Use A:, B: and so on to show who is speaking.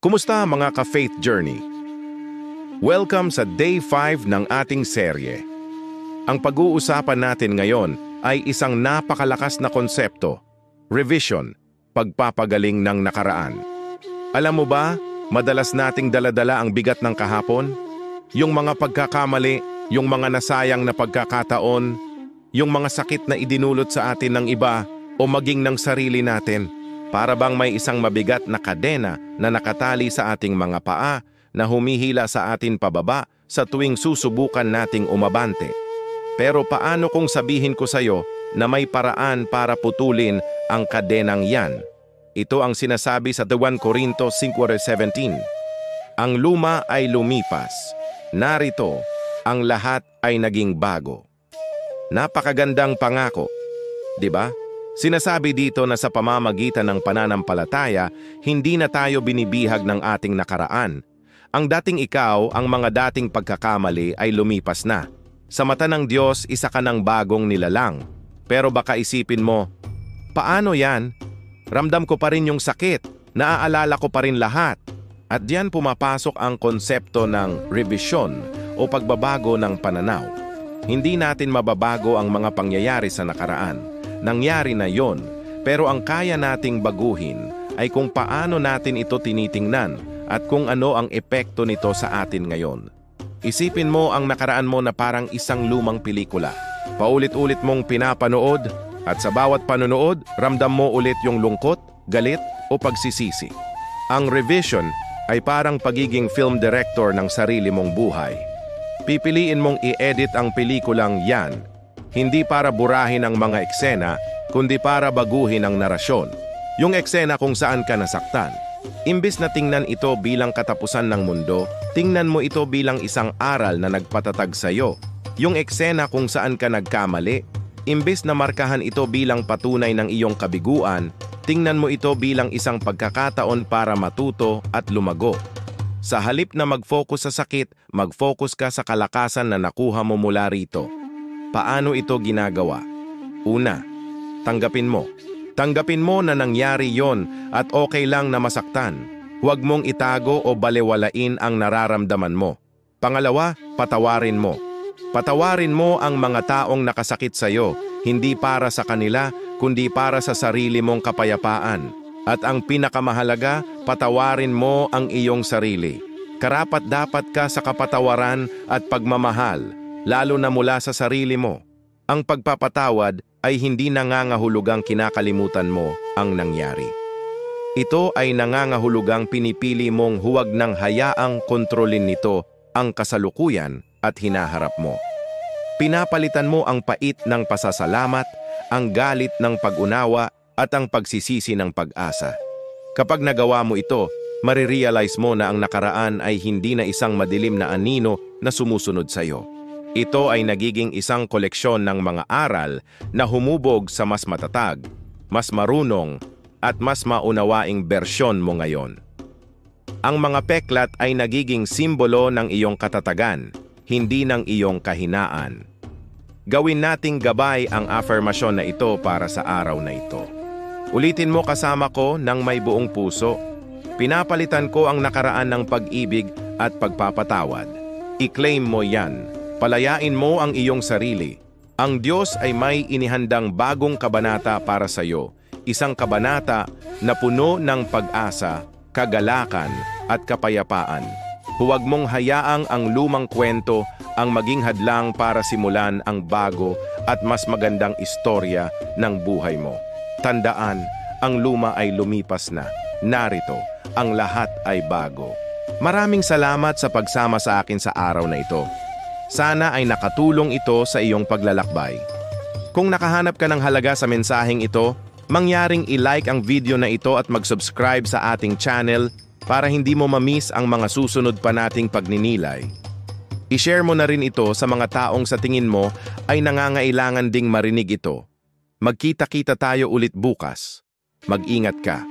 A: Kumusta mga ka-faith journey? Welcome sa Day 5 ng ating serye. Ang pag-uusapan natin ngayon ay isang napakalakas na konsepto, revision, pagpapagaling ng nakaraan. Alam mo ba, madalas nating daladala ang bigat ng kahapon? Yung mga pagkakamali, yung mga nasayang na pagkakataon, yung mga sakit na idinulot sa atin ng iba o maging ng sarili natin. Para bang may isang mabigat na kadena na nakatali sa ating mga paa na humihila sa atin pababa sa tuwing susubukan nating umabante. Pero paano kung sabihin ko sa'yo na may paraan para putulin ang kadenang yan? Ito ang sinasabi sa 1 Corinto 5:17. Ang luma ay lumipas. Narito, ang lahat ay naging bago. Napakagandang pangako, di ba? Sinasabi dito na sa pamamagitan ng pananampalataya, hindi na tayo binibihag ng ating nakaraan. Ang dating ikaw, ang mga dating pagkakamali ay lumipas na. Sa mata ng Diyos, isa ka ng bagong nilalang. Pero baka isipin mo, paano yan? Ramdam ko pa rin yung sakit, naaalala ko pa rin lahat. At diyan pumapasok ang konsepto ng revision o pagbabago ng pananaw. Hindi natin mababago ang mga pangyayari sa nakaraan. Nangyari na yon, pero ang kaya nating baguhin ay kung paano natin ito tinitingnan at kung ano ang epekto nito sa atin ngayon. Isipin mo ang nakaraan mo na parang isang lumang pelikula. Paulit-ulit mong pinapanood at sa bawat panonood, ramdam mo ulit yung lungkot, galit o pagsisisi. Ang revision ay parang pagiging film director ng sarili mong buhay. Pipiliin mong i-edit ang pelikulang yan. Hindi para burahin ang mga eksena, kundi para baguhin ang narasyon. Yung eksena kung saan ka nasaktan. Imbis na tingnan ito bilang katapusan ng mundo, tingnan mo ito bilang isang aral na nagpatatag sa'yo. Yung eksena kung saan ka nagkamali, imbis na markahan ito bilang patunay ng iyong kabiguan, tingnan mo ito bilang isang pagkakataon para matuto at lumago. Sa halip na mag-focus sa sakit, mag-focus ka sa kalakasan na nakuha mo mula rito. Paano ito ginagawa? Una, tanggapin mo. Tanggapin mo na nangyari yon at okay lang na masaktan. Huwag mong itago o balewalain ang nararamdaman mo. Pangalawa, patawarin mo. Patawarin mo ang mga taong nakasakit sa iyo, hindi para sa kanila, kundi para sa sarili mong kapayapaan. At ang pinakamahalaga, patawarin mo ang iyong sarili. Karapat-dapat ka sa kapatawaran at pagmamahal. Lalo na mula sa sarili mo. Ang pagpapatawad ay hindi nangangahulugang kinakalimutan mo ang nangyari. Ito ay nangangahulugang pinipili mong huwag nang hayaang kontrolin nito ang kasalukuyan at hinaharap mo. Pinapalitan mo ang pait ng pasasalamat, ang galit ng pag-unawa at ang pagsisisi ng pag-asa. Kapag nagawa mo ito, marirealize mo na ang nakaraan ay hindi na isang madilim na anino na sumusunod sa iyo. Ito ay nagiging isang koleksyon ng mga aral na humubog sa mas matatag, mas marunong, at mas maunawaing bersyon mo ngayon. Ang mga peklat ay nagiging simbolo ng iyong katatagan, hindi ng iyong kahinaan. Gawin nating gabay ang affirmasyon na ito para sa araw na ito. Ulitin mo kasama ko ng may buong puso. Pinapalitan ko ang nakaraan ng pag-ibig at pagpapatawad. I-claim mo yan. Palayain mo ang iyong sarili. Ang Diyos ay may inihandang bagong kabanata para sa iyo. Isang kabanata na puno ng pag-asa, kagalakan at kapayapaan. Huwag mong hayaang ang lumang kwento ang maging hadlang para simulan ang bago at mas magandang istorya ng buhay mo. Tandaan, ang luma ay lumipas na. Narito, ang lahat ay bago. Maraming salamat sa pagsama sa akin sa araw na ito. Sana ay nakatulong ito sa iyong paglalakbay. Kung nakahanap ka ng halaga sa mensaheng ito, mangyaring i-like ang video na ito at mag-subscribe sa ating channel para hindi mo ma-miss ang mga susunod pa nating pagninilay. I-share mo na rin ito sa mga taong sa tingin mo ay nangangailangan ding marinig ito. Magkita-kita tayo ulit bukas. Mag-ingat ka.